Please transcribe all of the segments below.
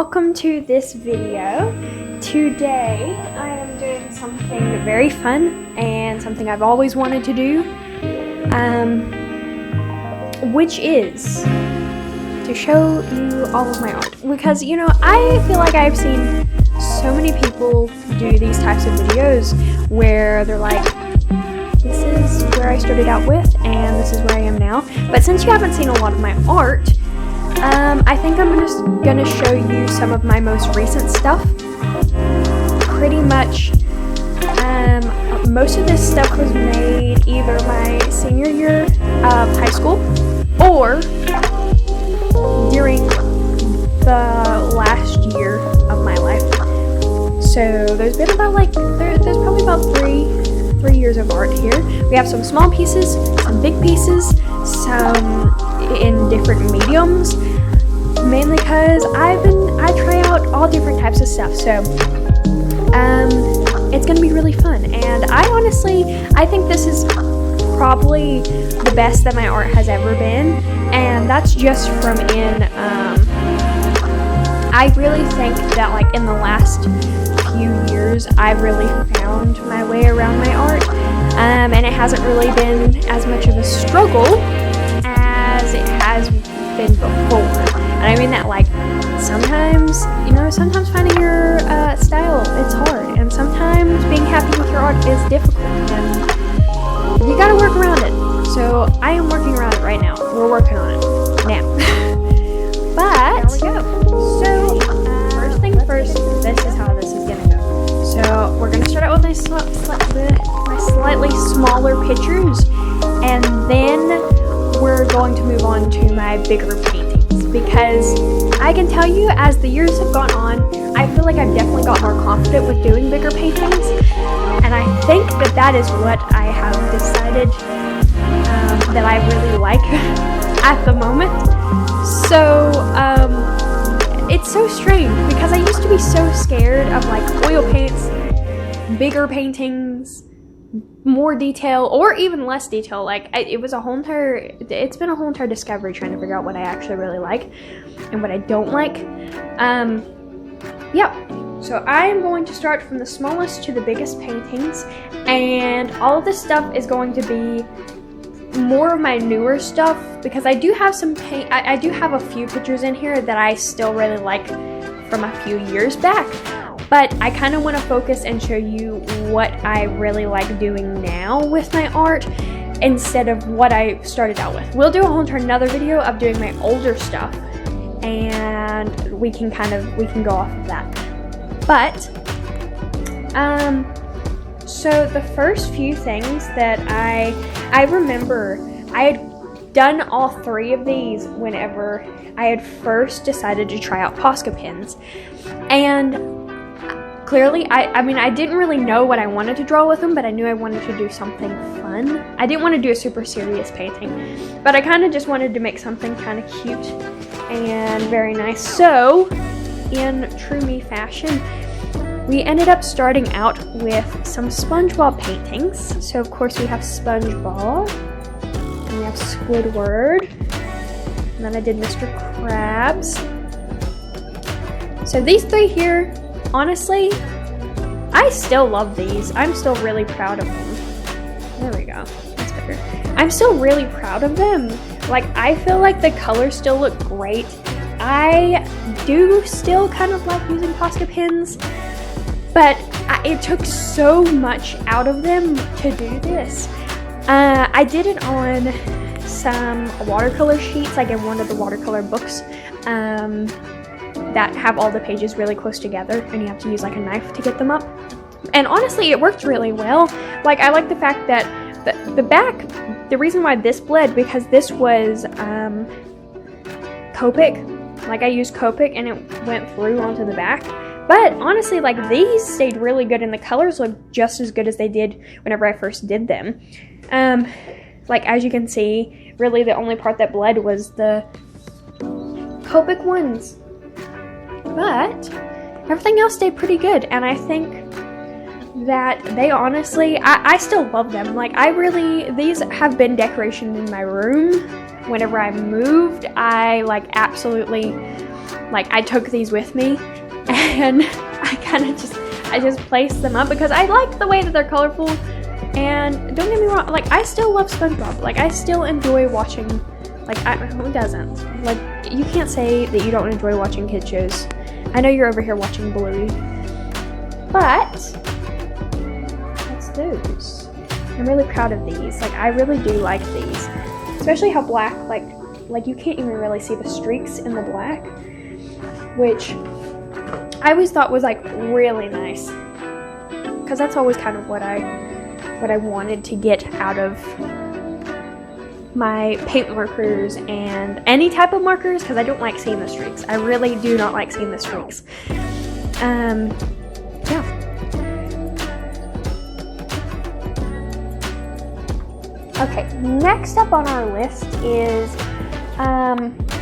welcome to this video. Today I am doing something very fun and something I've always wanted to do, which is to show you all of my art. Because, you know, I feel like I've seen so many people do these types of videos where they're like, this is where I started out with and this is where I am now. But since you haven't seen a lot of my art, I think I'm just gonna show you some of my most recent stuff. Pretty much, most of this stuff was made either my senior year of high school or during the last year of my life. So there's been about there's probably about three years of art here. We have some small pieces, some big pieces, some in different mediums, mainly because I try out all different types of stuff. So it's gonna be really fun, and I think this is probably the best that my art has ever been, and that's just from I really think that like in the last few years I've really found my way around my art, and it hasn't really been as much of a struggle as it has been before. And I mean that like sometimes finding your style, it's hard, and sometimes being happy with your art is difficult, and you gotta work around it. So I am working around it right now. We're working on it now. But there we go. So first thing first, this is how this is gonna go. So we're gonna start out with my slightly smaller pictures, and then we're going to move on to my bigger paintings, because I can tell you as the years have gone on, I feel like I've definitely got more confident with doing bigger paintings, and I think that is what I have decided that I really like at the moment. So it's so strange because I used to be so scared of like oil paints, bigger paintings, more detail, or even less detail. Like it's been a whole entire discovery trying to figure out what I actually really like and what I don't like. So I am going to start from the smallest to the biggest paintings, and all of this stuff is going to be more of my newer stuff, because I do have some I do have a few pictures in here that I still really like from a few years back. But I kind of want to focus and show you what I really like doing now with my art instead of what I started out with. We'll do a whole another video of doing my older stuff, and we can go off of that. But so the first few things that I remember, I had done all three of these whenever I had first decided to try out Posca pens, and clearly, I didn't really know what I wanted to draw with them, but I knew I wanted to do something fun. I didn't want to do a super serious painting, but I kind of just wanted to make something kind of cute and very nice. So, in true me fashion, we ended up starting out with some SpongeBob paintings. So, of course, we have SpongeBob, and we have Squidward, and then I did Mr. Krabs. So, these three here, honestly, I still love these. I'm still really proud of them. There we go. That's better. I'm still really proud of them. Like, I feel like the colors still look great. I do still kind of like using Posca pens, but it took so much out of them to do this. I did it on some watercolor sheets, like in one of the watercolor books. That have all the pages really close together, and you have to use like a knife to get them up. And honestly, it worked really well. Like, I like the fact that the back, the reason why this bled, because this was Copic. Like, I used Copic and it went through onto the back. But honestly, like, these stayed really good, and the colors look just as good as they did whenever I first did them. Like, as you can see, really the only part that bled was the Copic ones. But everything else stayed pretty good, and I think that they honestly, I still love them. Like, these have been decoration in my room. Whenever I moved, I like absolutely like I took these with me and I just placed them up because I like the way that they're colorful. And don't get me wrong, like I still love SpongeBob. Like I still enjoy watching, like who doesn't? Like you can't say that you don't enjoy watching kid shows. I know you're over here watching Bluey, but that's those. I'm really proud of these. Like I really do like these, especially how black, like you can't even really see the streaks in the black, which I always thought was like really nice, because that's always kind of what I wanted to get out of my paint markers and any type of markers, because I don't like seeing the streaks. I really do not like seeing the streaks. Yeah. Okay, next up on our list is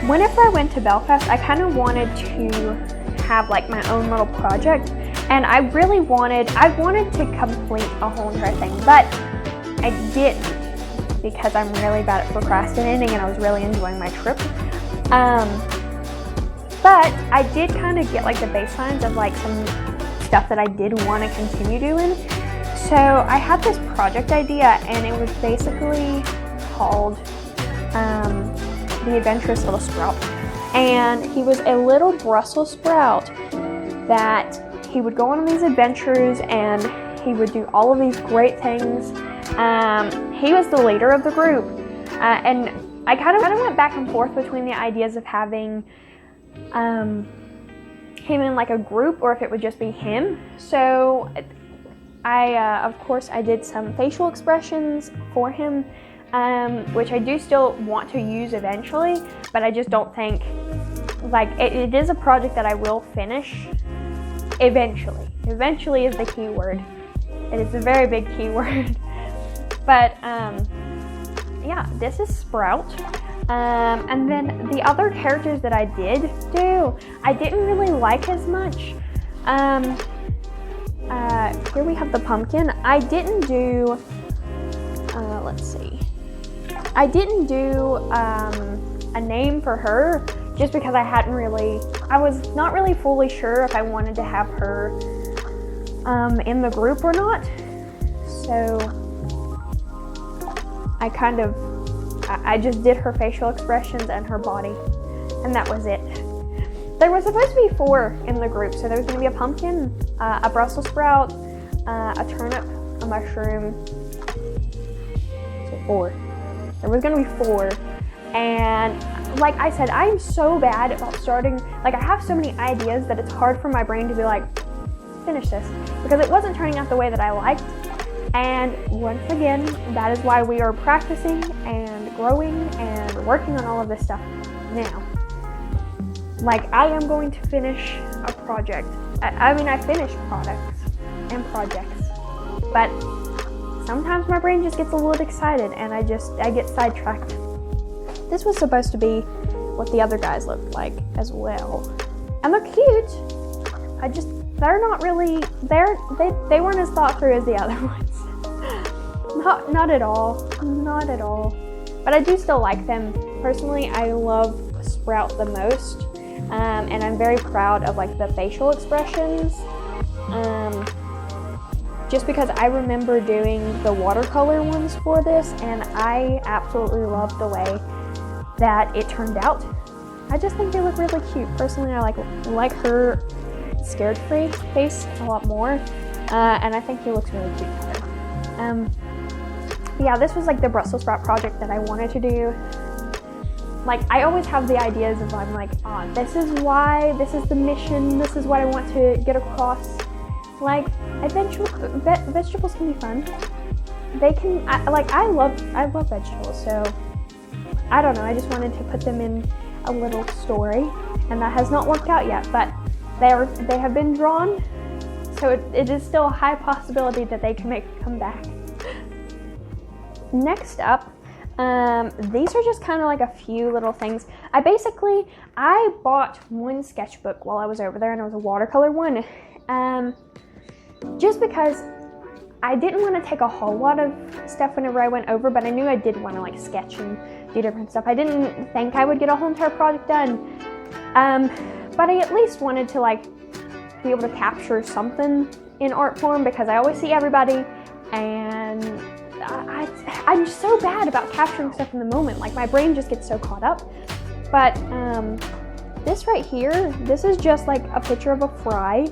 whenever I went to Belfast, I kind of wanted to have like my own little project, and I wanted to complete a whole entire thing, but I didn't, because I'm really bad at procrastinating and I was really enjoying my trip. But I did kind of get like the baselines of like some stuff that I did want to continue doing. So I had this project idea, and it was basically called The Adventurous Little Sprout. And he was a little Brussels sprout that he would go on these adventures and he would do all of these great things. He was the leader of the group. And I kind of went back and forth between the ideas of having him in like a group, or if it would just be him. So of course, I did some facial expressions for him, which I do still want to use eventually, but I just don't think, like, it is a project that I will finish eventually. Eventually is the key word. It is a very big key word. But, yeah, this is Sprout. And then the other characters that I did do, I didn't really like as much. Here we have the pumpkin. I didn't do, let's see. I didn't do a name for her just because I was not really fully sure if I wanted to have her in the group or not. So I just did her facial expressions and her body, and that was it. There was supposed to be 4 in the group, so there was going to be a pumpkin, a Brussels sprout, a turnip, a mushroom. So 4. There was going to be 4, and like I said, I am so bad about starting. Like, I have so many ideas that it's hard for my brain to be like, finish this, because it wasn't turning out the way that I liked. And once again, that is why we are practicing and growing and working on all of this stuff now. Like, I am going to finish a project. I finish products and projects, but sometimes my brain just gets a little excited and I get sidetracked. This was supposed to be what the other guys looked like as well. And they're cute. They're not really, they weren't as thought through as the other ones. Not at all. Not at all. But I do still like them. Personally, I love Sprout the most. And I'm very proud of like the facial expressions. Just because I remember doing the watercolor ones for this, and I absolutely loved the way that it turned out. I just think they look really cute. Personally, I like her scared face a lot more, and I think he looks really cute with her. Yeah, this was like the Brussels sprout project that I wanted to do. Like, I always have the ideas of, I'm like, this is why, this is the mission, this is what I want to get across. Like, vegetables can be fun. They can, I love vegetables, so I don't know, I just wanted to put them in a little story, and that has not worked out yet, but they have been drawn, so it is still a high possibility that they can come back. Next up, these are just kind of like a few little things. I bought one sketchbook while I was over there, and it was a watercolor one, just because I didn't want to take a whole lot of stuff whenever I went over, but I knew I did want to like sketch and do different stuff. I didn't think I would get a whole entire project done, but I at least wanted to like be able to capture something in art form, because I always see everybody, and I'm so bad about capturing stuff in the moment. Like my brain just gets so caught up. But this right here, this is just like a picture of a fry,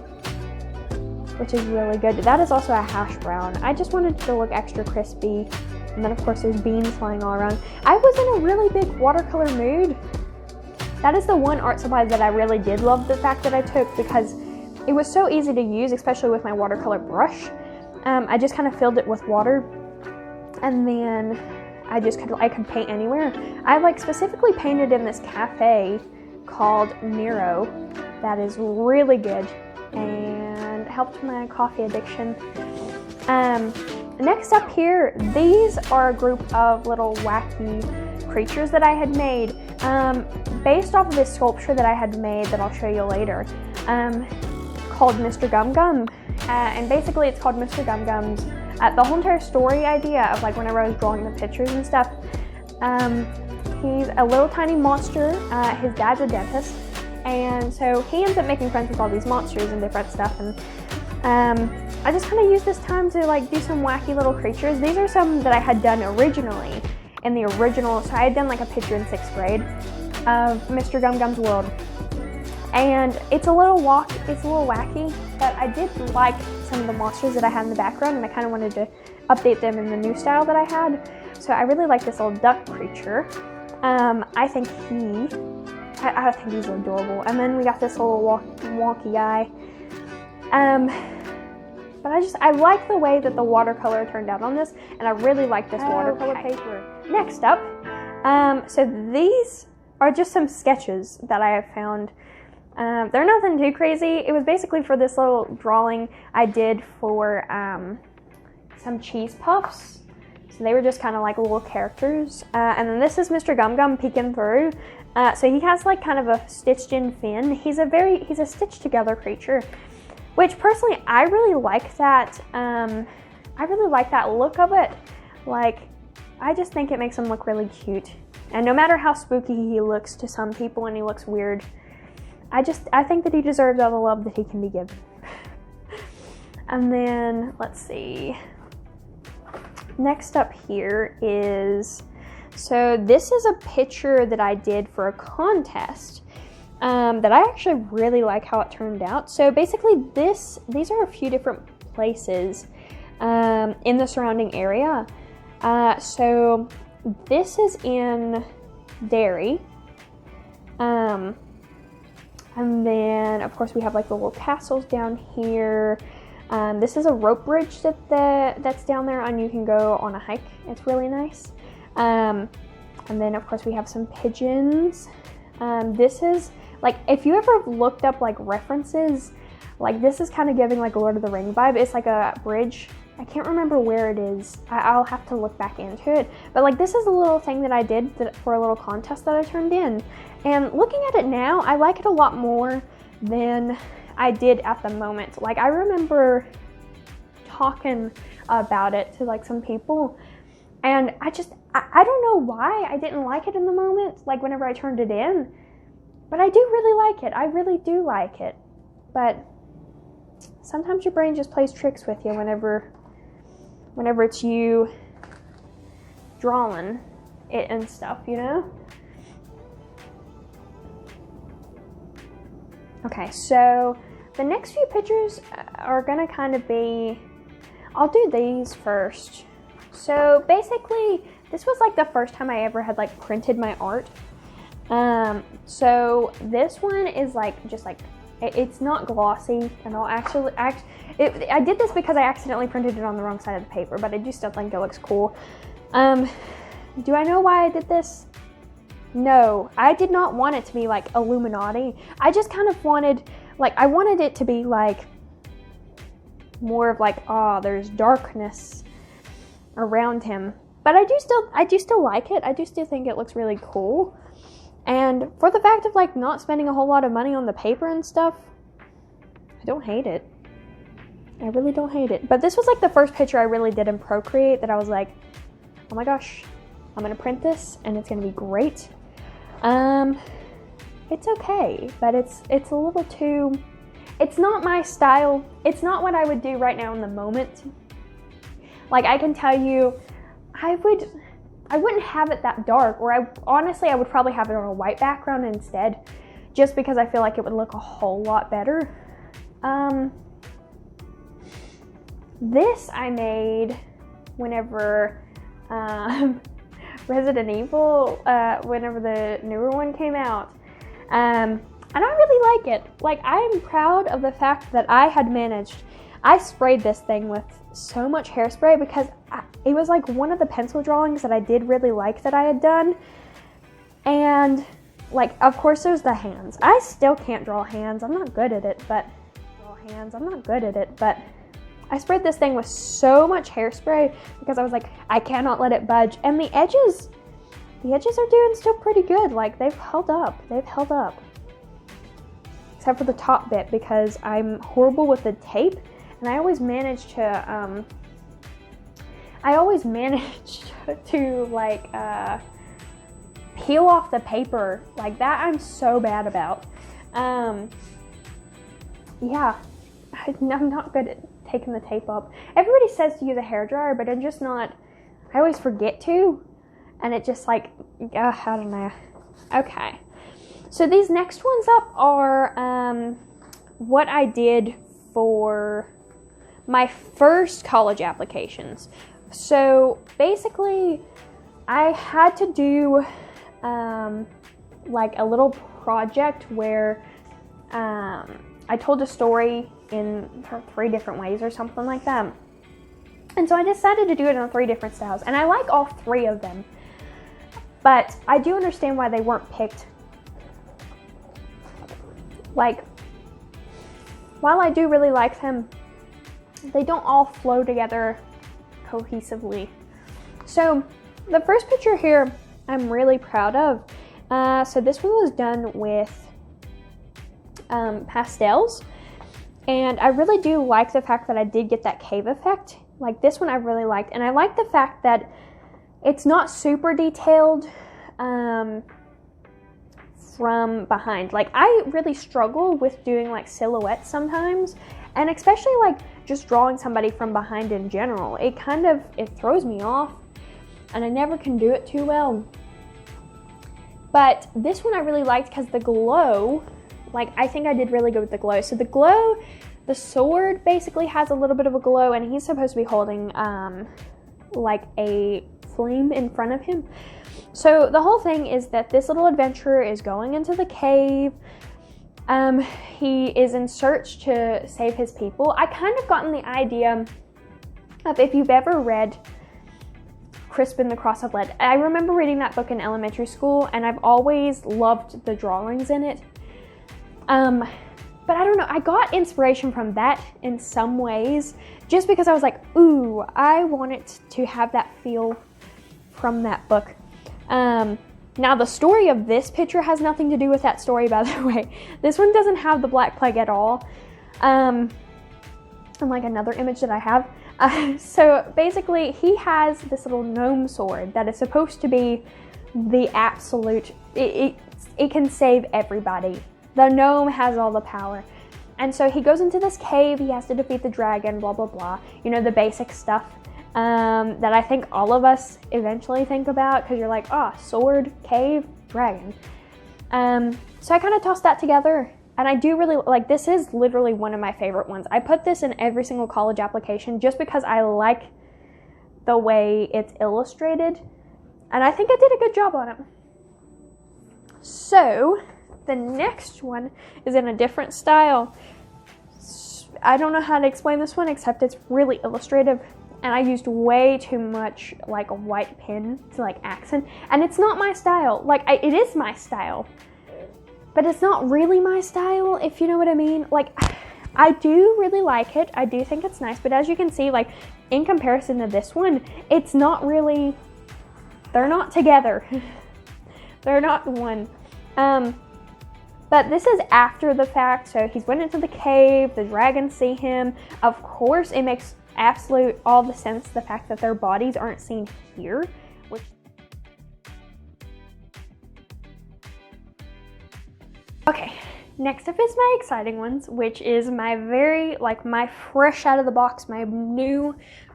which is really good. That is also a hash brown. I just wanted it to look extra crispy. And then of course there's beans flying all around. I was in a really big watercolor mood. That is the one art supply that I really did love the fact that I took, because it was so easy to use, especially with my watercolor brush. I just kind of filled it with water, and then I could paint anywhere. I like specifically painted in this cafe called Nero that is really good and helped my coffee addiction. Next up here, these are a group of little wacky creatures that I had made based off of this sculpture that I had made that I'll show you later, called Mr. Gum Gum. And basically it's called Mr. Gum Gum's, the whole entire story idea of like whenever I was drawing the pictures and stuff, he's a little tiny monster. His dad's a dentist, and so he ends up making friends with all these monsters and different stuff, and I just kind of used this time to like do some wacky little creatures. These are some that I had done originally in the original, so I had done like a picture in 6th grade of Mr. Gum Gum's world. And it's a little wacky, but I did like some of the monsters that I had in the background, and I kind of wanted to update them in the new style that I had. So I really like this little duck creature. I think he's adorable. And then we got this little wonky guy. But I like the way that the watercolor turned out on this, and I really like this watercolor paper. Next up, so these are just some sketches that I have found. They're nothing too crazy. It was basically for this little drawing I did for some cheese puffs. So they were just kind of like little characters. And then this is Mr. Gum Gum peeking through. So he has like kind of a stitched in fin. He's a stitched together creature, which personally I really like that. I really like that look of it. Like, I just think it makes him look really cute. And no matter how spooky he looks to some people and he looks weird, I think that he deserves all the love that he can be given. And then, let's see. Next up here is, so this is a picture that I did for a contest that I actually really like how it turned out. So basically these are a few different places in the surrounding area. So this is in Derry. And then, of course, we have like the little castles down here. This is a rope bridge that's down there, and you can go on a hike. It's really nice. And then, of course, we have some pigeons. This is, like, if you ever looked up, like, references, like, this is kind of giving, like, a Lord of the Ring vibe. It's like a bridge. I can't remember where it is. I'll have to look back into it. But, like, this is a little thing that I did for a little contest that I turned in. And looking at it now, I like it a lot more than I did at the moment. Like, I remember talking about it to, like, some people, and I don't know why I didn't like it in the moment, like, whenever I turned it in, but I do really like it. I really do like it. But sometimes your brain just plays tricks with you whenever it's you drawing it and stuff, you know? Okay, so the next few pictures are gonna kind of be, I'll do these first. So basically, this was like the first time I ever had like printed my art. So this one is like, just like, it's not glossy and I'll actually, I did this because I accidentally printed it on the wrong side of the paper, but I do still think it looks cool. Do I know why I did this? No, I did not want it to be like Illuminati. I just kind of wanted, like, I wanted it to be like more of like, there's darkness around him. But I do still like it. I do still think it looks really cool. And for the fact of like not spending a whole lot of money on the paper and stuff, I don't hate it. I really don't hate it. But this was like the first picture I really did in Procreate that I was like, oh my gosh, I'm gonna print this and it's gonna be great. it's okay, but it's a little too, it's not my style. It's not what I would do right now in the moment. Like, I can tell you, I wouldn't have it that dark, or honestly, I would probably have it on a white background instead, just because I feel like it would look a whole lot better. This I made whenever Resident Evil, whenever the newer one came out. And I really like it. Like, I am proud of the fact that I sprayed this thing with so much hairspray because it was like one of the pencil drawings that I did really like that I had done. And like, of course there's the hands. I still can't draw hands. I'm not good at it, but I sprayed this thing with so much hairspray because I was like, I cannot let it budge. And the edges are doing still pretty good. Like, they've held up. Except for the top bit, because I'm horrible with the tape, and I always manage to like peel off the paper. Like, that I'm so bad about. Yeah, I'm not good at taking the tape up. Everybody says to use a hairdryer, but I'm just not. I always forget to, and it just like, I don't know. Okay, so these next ones up are what I did for my first college applications. So basically, I had to do like a little project where I told a story in 3 different ways or something like that. And so I decided to do it in 3 different styles. And I like all 3 of them. But I do understand why they weren't picked. Like, while I do really like them, they don't all flow together cohesively. So the first picture here I'm really proud of. So this one was done with pastels. And I really do like the fact that I did get that cave effect. Like, this one I really liked. And I like the fact that it's not super detailed from behind. Like, I really struggle with doing like silhouettes sometimes. And especially like just drawing somebody from behind in general. It throws me off. And I never can do it too well. But this one I really liked because the glow, like, I think I did really good with the glow. So the glow, the sword basically has a little bit of a glow, and he's supposed to be holding like a flame in front of him. So the whole thing is that this little adventurer is going into the cave. He is in search to save his people. I kind of gotten the idea of, if you've ever read Crispin the Cross of Lead. I remember reading that book in elementary school, and I've always loved the drawings in it. But I don't know, I got inspiration from that in some ways, just because I was like, ooh, I want it to have that feel from that book. Now the story of this picture has nothing to do with that story, by the way. This one doesn't have the Black Plague at all. Unlike another image that I have. So basically, he has this little gnome sword that is supposed to be the absolute, it can save everybody. The gnome has all the power. And so he goes into this cave, he has to defeat the dragon, blah, blah, blah. You know, the basic stuff that I think all of us eventually think about, because you're like, oh, sword, cave, dragon. So I kind of tossed that together. And I do really, like, this is literally one of my favorite ones. I put this in every single college application just because I like the way it's illustrated. And I think I did a good job on it. So the next one is in a different style. I don't know how to explain this one, except it's really illustrative. And I used way too much, like, a white pen to, like, accent. And it's not my style. Like, it is my style. But it's not really my style, if you know what I mean. Like, I do really like it. I do think it's nice. But as you can see, like, in comparison to this one, it's not really, they're not together. They're not one. But this is after the fact. So he's went into the cave. The dragons see him. Of course, it makes absolute all the sense, the fact that their bodies aren't seen here. Which Okay, next up is my exciting ones, which is my my fresh out of the box, my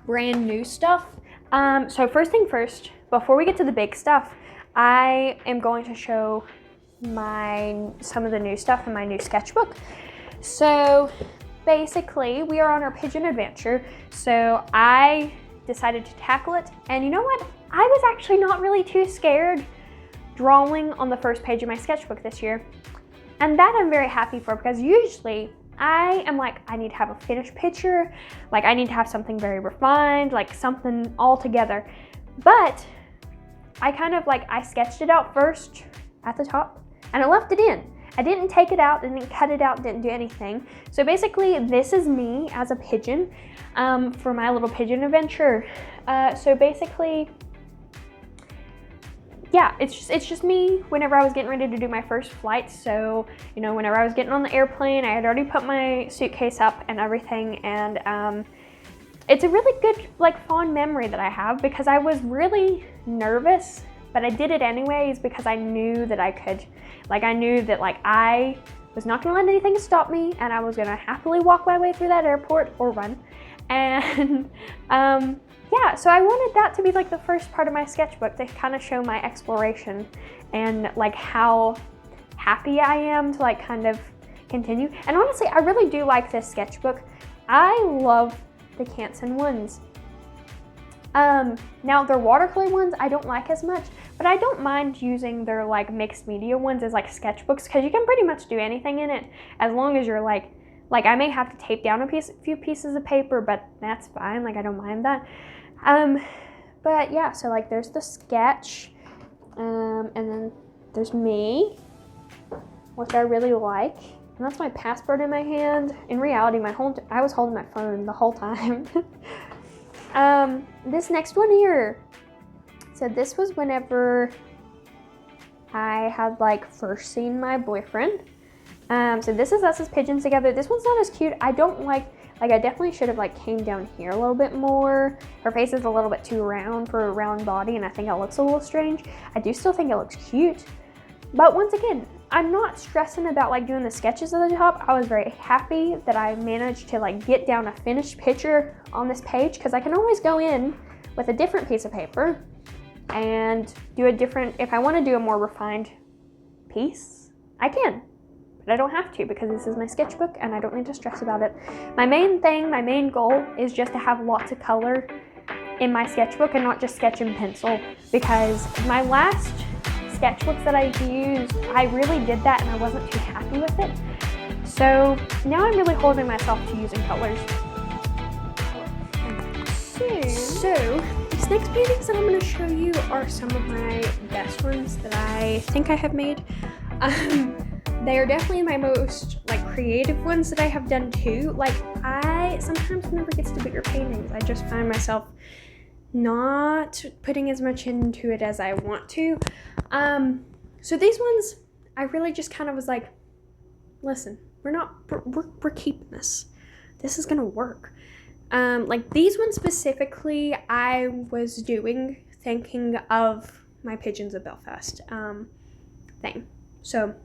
brand new stuff. So first thing first, before we get to the big stuff, I am going to show some of the new stuff in my new sketchbook. So basically, we are on our pigeon adventure, so I decided to tackle it, and you know what? I was actually not really too scared drawing on the first page of my sketchbook this year. And that I'm very happy for, because usually I am like, I need to have a finished picture, like I need to have something very refined, like something all together. But I kind of I sketched it out first at the top and I left it in. I didn't take it out, didn't cut it out, didn't do anything. So basically this is me as a pigeon for my little pigeon adventure. So basically, yeah, it's just me whenever I was getting ready to do my first flight. So, you know, whenever I was getting on the airplane, I had already put my suitcase up and everything. And it's a really good, fond memory that I have, because I was really nervous, but I did it anyways because I knew that I could. I knew that I was not gonna let anything stop me, and I was gonna happily walk my way through that airport or run. And yeah, so I wanted that to be the first part of my sketchbook, to kind of show my exploration and how happy I am to kind of continue. And honestly, I really do like this sketchbook. I love the Canson ones. Now their watercolor ones I don't like as much, but I don't mind using their mixed media ones as sketchbooks, because you can pretty much do anything in it as long as you're I may have to tape down a few pieces of paper, but that's fine. I don't mind that. But yeah, so there's the sketch, and then there's me, which I really like. And that's my passport in my hand. In reality, I was holding my phone the whole time. This next one here. So this was whenever I had first seen my boyfriend. So this is us as pigeons together. This one's not as cute. I don't I definitely should have came down here a little bit more. Her face is a little bit too round for a round body, and I think it looks a little strange. I do still think it looks cute. But once again, I'm not stressing about doing the sketches at the top. I was very happy that I managed to get down a finished picture on this page, because I can always go in with a different piece of paper and do a different, if I want to do a more refined piece, I can. But I don't have to, because this is my sketchbook and I don't need to stress about it. My main goal is just to have lots of color in my sketchbook and not just sketch and pencil, because my last sketchbooks that I used, I really did that and I wasn't too happy with it. So now I'm really holding myself to using colors. So these next paintings that I'm going to show you are some of my best ones that I think I have made. They are definitely my most creative ones that I have done too. I sometimes whenever it gets to bigger paintings, I just find myself not putting as much into it as I want to. So these ones, I really just kind of was listen, we're keeping this. This is gonna work. These ones specifically, I was thinking of my Pigeons of Belfast thing. So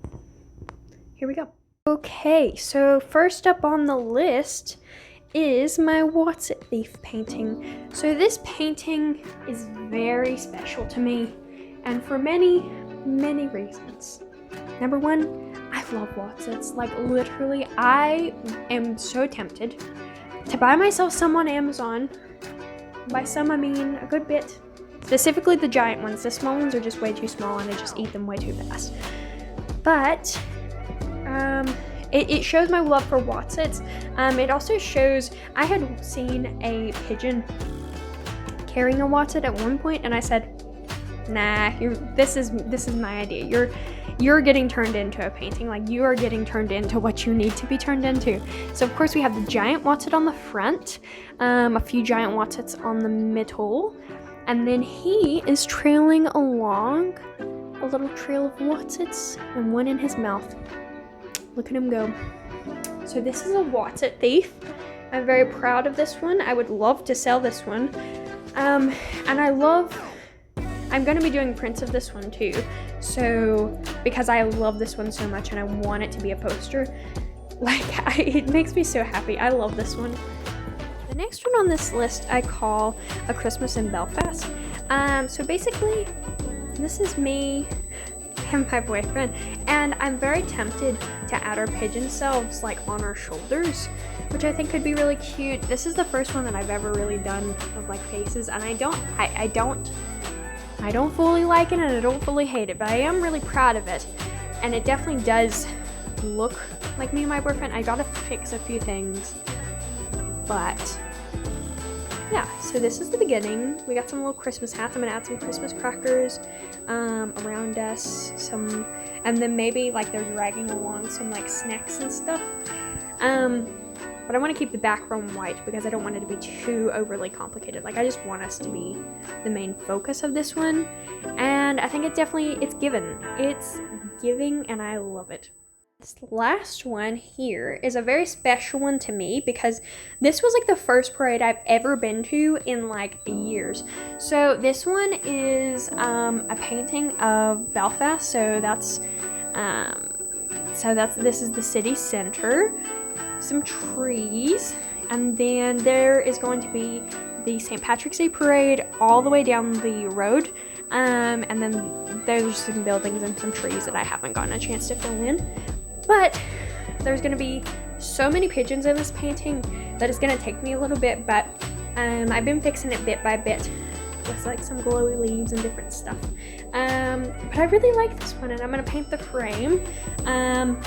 here we go. Okay, so first up on the list is my What's It Thief painting. So this painting is very special to me, and for many reasons. Number one, I love Watsits. Literally, I am so tempted to buy myself some on Amazon. By some, I mean a good bit. Specifically the giant ones. The small ones are just way too small and I just eat them way too fast. But it shows my love for Watsits. It also shows, I had seen a pigeon carrying a Watsit at one point, and I said, nah, this is my idea. You're getting turned into a painting. You are getting turned into what you need to be turned into. So of course we have the giant Watsit on the front, a few giant Watsits on the middle, and then he is trailing along a little trail of Watsits and one in his mouth. Look at him go. So this is a Watsit Thief. I'm very proud of this one. I would love to sell this one. And I love I'm going to be doing prints of this one too. So, because I love this one so much and I want it to be a poster. Like, it makes me so happy. I love this one. The next one on this list I call A Christmas in Belfast. So basically, this is me and my boyfriend, and I'm very tempted to add our pigeon selves like on our shoulders, which I think could be really cute. This is the first one that I've ever really done of like faces, and I don't fully like it and I don't fully hate it, but I am really proud of it, and it definitely does look like me and my boyfriend. I gotta fix a few things, but yeah, so this is the beginning. We got some little Christmas hats. I'm gonna add some Christmas crackers around us, and then maybe like they're dragging along some like snacks and stuff. But I want to keep the background white because I don't want it to be too overly complicated. Like, I just want us to be the main focus of this one, and I think it's giving, and I love it. This last one here is a very special one to me because this was like the first parade I've ever been to in like years. So this one is a painting of Belfast. So this is the city center, some trees, and then there is going to be the St. Patrick's Day parade all the way down the road. And then there's some buildings and some trees that I haven't gotten a chance to fill in. But there's going to be so many pigeons in this painting that it's going to take me a little bit, but I've been fixing it bit by bit with like some glowy leaves and different stuff. But I really like this one, and I'm going to paint the frame. And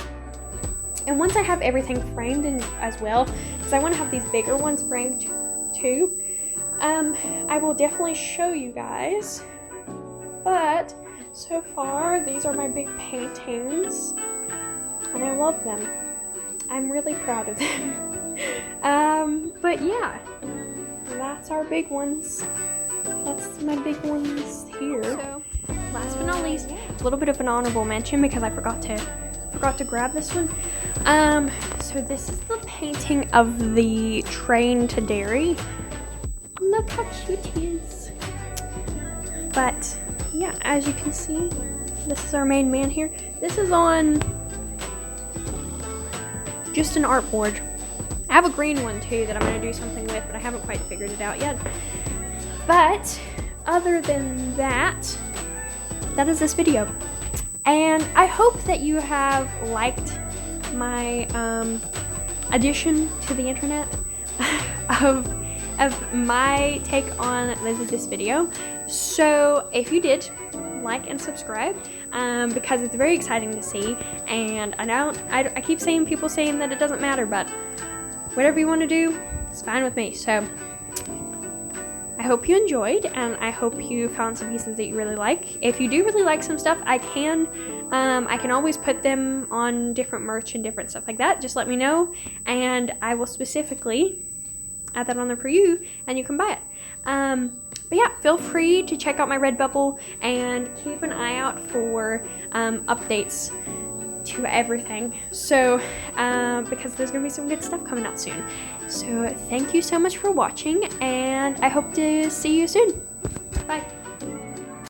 once I have everything framed in as well, because I want to have these bigger ones framed too, I will definitely show you guys. But so far, these are my big paintings. And I love them. I'm really proud of them. But yeah, that's our big ones. That's my big ones here. So, last but not least, a little bit of an honorable mention because I forgot to grab this one. So this is the painting of the train to Derry. Look how cute he is. But yeah, as you can see, this is our main man here. This is on just an artboard. I have a green one too that I'm going to do something with, but I haven't quite figured it out yet. But other than that, that is this video. And I hope that you have liked my addition to the internet of my take on this video. So if you did, like and subscribe because it's very exciting to see. And I keep saying, people saying that it doesn't matter, but whatever you want to do, it's fine with me. So I hope you enjoyed, and I hope you found some pieces that you really like. If you do really like some stuff, I can always put them on different merch and different stuff like that. Just let me know, and I will specifically add that on there for you, and you can buy it. But yeah, feel free to check out my Redbubble and keep an eye out for updates to everything. So, because there's gonna be some good stuff coming out soon. So thank you so much for watching, and I hope to see you soon. Bye.